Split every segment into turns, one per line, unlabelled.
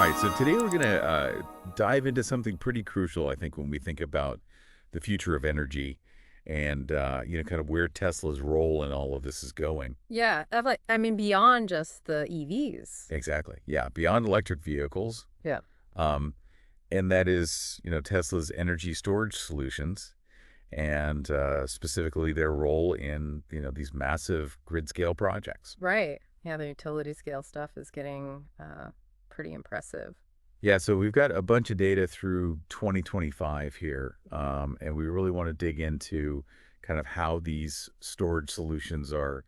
right, so today we're going to dive into something pretty crucial, I think, when we think about the future of energy and, kind of where Tesla's role in all of this is going.
Yeah, beyond just the EVs.
Exactly. Yeah, beyond electric vehicles.
Yeah.
And that is, Tesla's energy storage solutions and specifically their role in, these massive grid-scale projects.
Right. Yeah, the utility scale stuff is getting pretty impressive.
Yeah, so we've got a bunch of data through 2025 here, and we really want to dig into kind of how these storage solutions are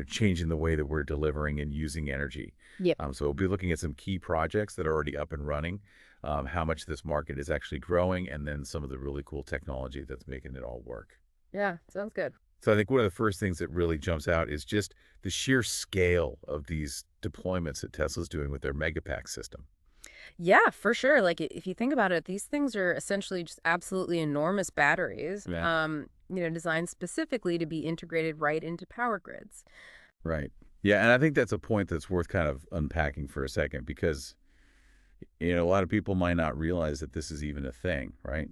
changing the way that we're delivering and using energy.
Yep.
So we'll be looking at some key projects that are already up and running, how much this market is actually growing, and then some of the really cool technology that's making it all work.
Yeah, sounds good.
So I think one of the first things that really jumps out is just the sheer scale of these deployments that Tesla's doing with their Megapack system.
Yeah, for sure. Like if you think about it, these things are essentially just absolutely enormous batteries,
Yeah.
Designed specifically to be integrated right into power grids.
Right. Yeah, and I think that's a point that's worth kind of unpacking for a second because, a lot of people might not realize that this is even a thing, right?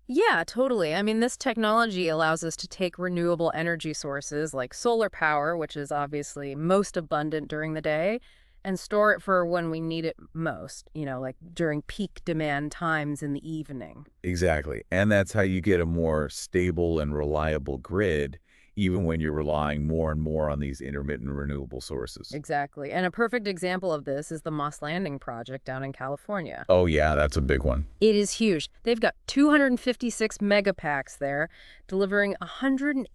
Yeah, totally. I mean, this technology allows us to take renewable energy sources like solar power, which is obviously most abundant during the day, and store it for when we need it most, like during peak demand times in the evening.
Exactly. And that's how you get a more stable and reliable grid, even when you're relying more and more on these intermittent renewable sources.
Exactly. And a perfect example of this is the Moss Landing project down in California.
Oh, yeah, that's a big one.
It is huge. They've got 256 megapacks there, delivering 182.5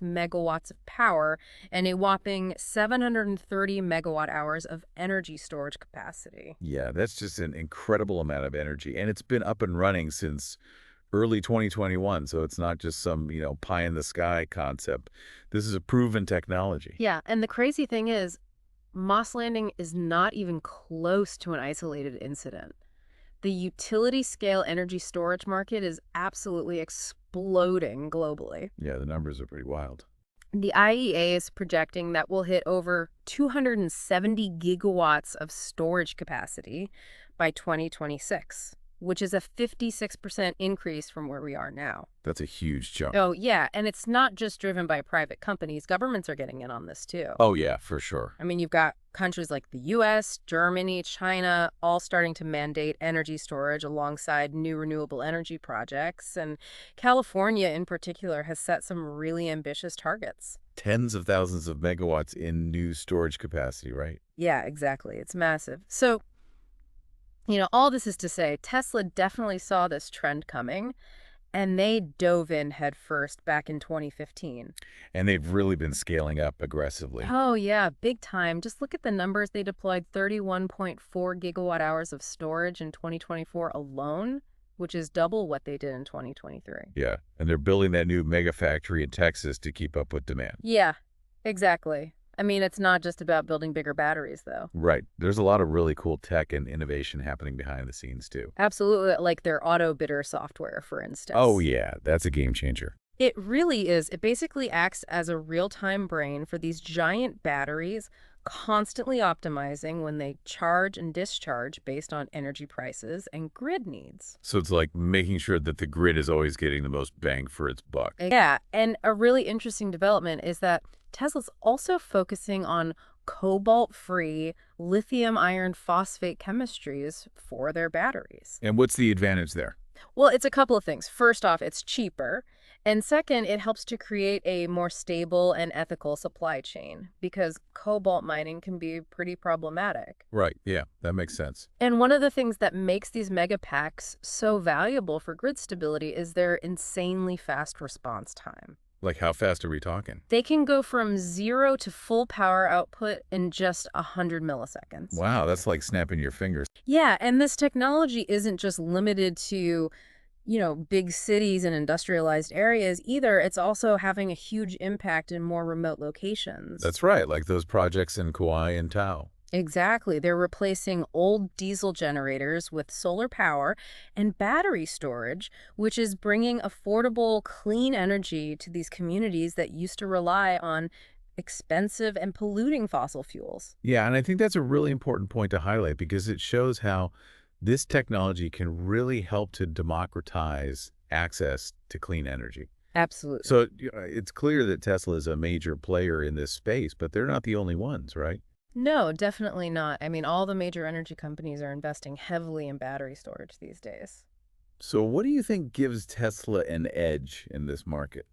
megawatts of power and a whopping 730 megawatt hours of energy storage capacity.
Yeah, that's just an incredible amount of energy. And it's been up and running since early 2021, so it's not just some, pie in the sky concept. This is a proven technology.
Yeah, and the crazy thing is, Moss Landing is not even close to an isolated incident. The utility scale energy storage market is absolutely exploding globally.
Yeah, the numbers are pretty wild.
The IEA is projecting that we'll hit over 270 gigawatts of storage capacity by 2026. Which is a 56% increase from where we are now.
That's a huge jump.
Oh, yeah. And it's not just driven by private companies. Governments are getting in on this, too.
Oh, yeah, for sure.
I mean, you've got countries like the U.S., Germany, China, all starting to mandate energy storage alongside new renewable energy projects. And California, in particular, has set some really ambitious targets.
Tens of thousands of megawatts in new storage capacity, right?
Yeah, exactly. It's massive. So, all this is to say, Tesla definitely saw this trend coming, and they dove in headfirst back in 2015.
And they've really been scaling up aggressively.
Oh, yeah, big time. Just look at the numbers. They deployed 31.4 gigawatt hours of storage in 2024 alone, which is double what they did in 2023.
Yeah, and they're building that new megafactory in Texas to keep up with demand.
Yeah, exactly. I mean, it's not just about building bigger batteries, though.
Right. There's a lot of really cool tech and innovation happening behind the scenes, too.
Absolutely, like their auto bidder software, for instance.
Oh, yeah. That's a game changer.
It really is. It basically acts as a real-time brain for these giant batteries, constantly optimizing when they charge and discharge based on energy prices and grid needs.
So it's like making sure that the grid is always getting the most bang for its buck.
Yeah, and a really interesting development is that Tesla's also focusing on cobalt-free lithium iron phosphate chemistries for their batteries.
And what's the advantage there?
Well, it's a couple of things. First off, it's cheaper. And second, it helps to create a more stable and ethical supply chain because cobalt mining can be pretty problematic.
Right. Yeah, that makes sense.
And one of the things that makes these megapacks so valuable for grid stability is their insanely fast response time.
Like, how fast are we talking?
They can go from 0 to full power output in just 100 milliseconds.
Wow, that's like snapping your fingers.
Yeah, and this technology isn't just limited to, big cities and industrialized areas either. It's also having a huge impact in more remote locations.
That's right, like those projects in Kauai and Tao.
Exactly. They're replacing old diesel generators with solar power and battery storage, which is bringing affordable, clean energy to these communities that used to rely on expensive and polluting fossil fuels.
Yeah, and I think that's a really important point to highlight because it shows how this technology can really help to democratize access to clean energy.
Absolutely.
So it's clear that Tesla is a major player in this space, but they're not the only ones, right?
No, definitely not. I mean, all the major energy companies are investing heavily in battery storage these days.
So what do you think gives Tesla an edge in this market?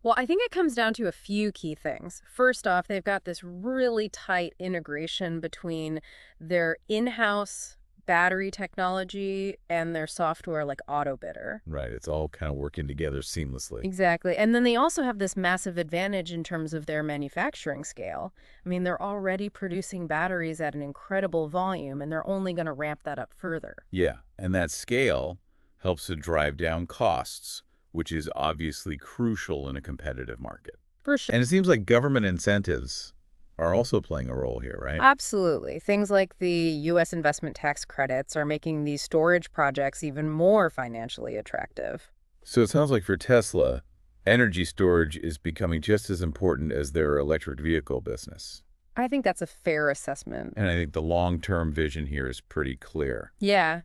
Well, I think it comes down to a few key things. First off, they've got this really tight integration between their in-house battery technology and their software like AutoBidder.
Right, it's all kind of working together seamlessly.
Exactly. And then they also have this massive advantage in terms of their manufacturing scale. I mean, they're already producing batteries at an incredible volume, and they're only going to ramp that up further.
Yeah, and that scale helps to drive down costs, which is obviously crucial in a competitive market.
For sure.
And it seems like government incentives are also playing a role here, right?
Absolutely. Things like the U.S. investment tax credits are making these storage projects even more financially attractive.
So it sounds like for Tesla, energy storage is becoming just as important as their electric vehicle business.
I think that's a fair assessment.
And I think the long-term vision here is pretty clear.
Yeah.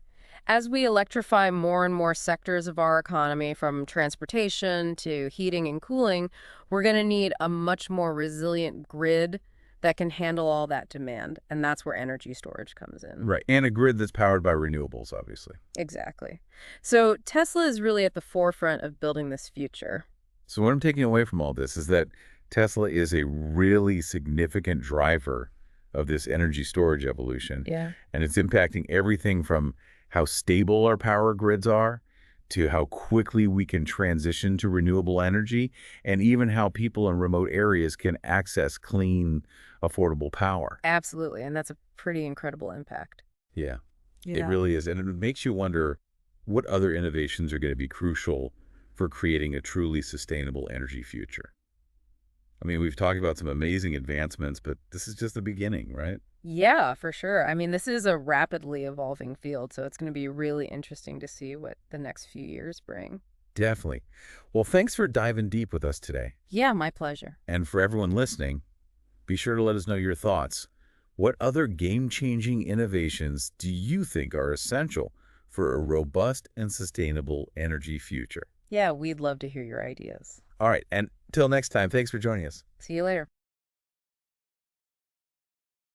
As we electrify more and more sectors of our economy, from transportation to heating and cooling, we're going to need a much more resilient grid that can handle all that demand. And that's where energy storage comes in.
Right, and a grid that's powered by renewables, obviously.
Exactly. So Tesla is really at the forefront of building this future.
So what I'm taking away from all this is that Tesla is a really significant driver of this energy storage evolution.
Yeah.
And it's impacting everything from how stable our power grids are to how quickly we can transition to renewable energy, and even how people in remote areas can access clean, affordable power.
Absolutely. And that's a pretty incredible impact.
Yeah, it really is. And it makes you wonder what other innovations are going to be crucial for creating a truly sustainable energy future. I mean, we've talked about some amazing advancements, but this is just the beginning, right?
Yeah, for sure. I mean, this is a rapidly evolving field, so it's going to be really interesting to see what the next few years bring.
Definitely. Well, thanks for diving deep with us today.
Yeah, my pleasure.
And for everyone listening, be sure to let us know your thoughts. What other game-changing innovations do you think are essential for a robust and sustainable energy future?
Yeah, we'd love to hear your ideas.
All right, and till next time, thanks for joining us.
See you later.